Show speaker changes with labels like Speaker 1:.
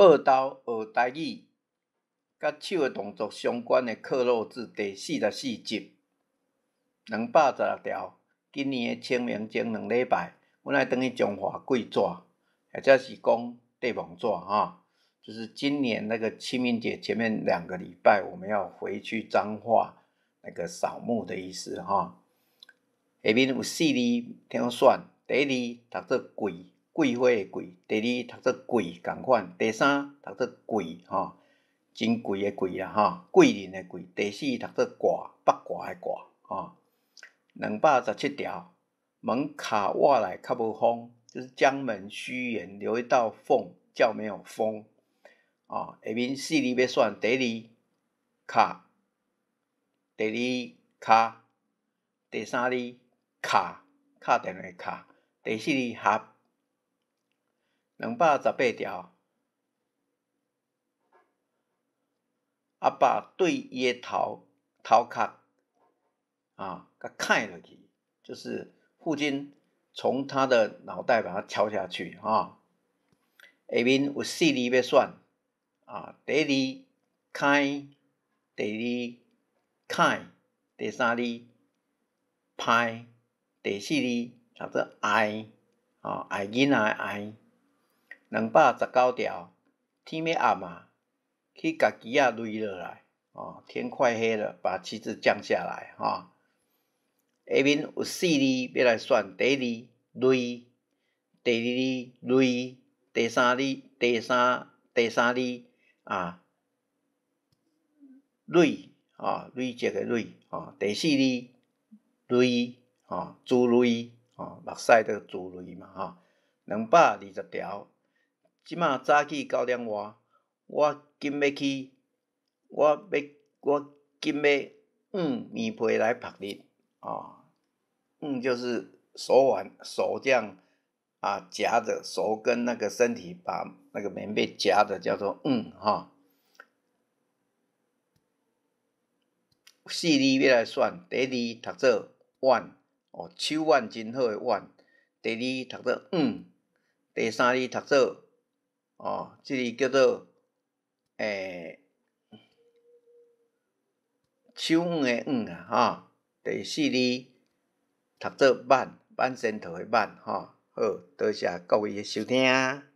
Speaker 1: 报道学台语，甲手的动作相关的课录至第44集，216条。今年的清明前2礼拜，阮爱转去中华跪纸，或者是讲地蒙纸哈。就是今年那个清明节前面2个礼拜，我们要回去彰化那个扫墓的意思哈。下面有4字听选，第1字读做贵，贵花的贵；第2读做贵同款；第3读做贵哈，真贵的贵啦哈，贵人的贵；第4读做挂，八卦的卦哈。217条，门卡瓦来较无风，就是江门虚掩，留一道缝，较没有风啊。下面4字要选，第1字卡，第2卡，第3字卡，敲电话卡，第4字合。218条，阿爸对伊的头壳啊，甲砍落去，就是父亲从他的脑袋把它敲下去啊。下面有4字要选啊，第1字开，第2砍，第3字拍，第4字读做爱啊，爱囡仔的爱。219条，天要暗啊，去甲旗仔擂落来哦，天快黑了，把旗子降下来哈。下面有4字要来选，第1字擂，第2字擂，第3字啊累啊，累积的累啊，第4字累啊，珠累啊，目屎的珠累嘛哈。220条，即马早起9点外，我今要去，我今要棉被来晒日啊。就是手这样啊夹着，手跟那个身体把那个棉被夹着，叫做哈。4字要来选，第1字读做腕哦，手腕真好的腕；第2读做第3字读做哦，这个叫做手的啊哈。第4字读做挽，挽仙桃的挽哈。好，多谢各位的收听。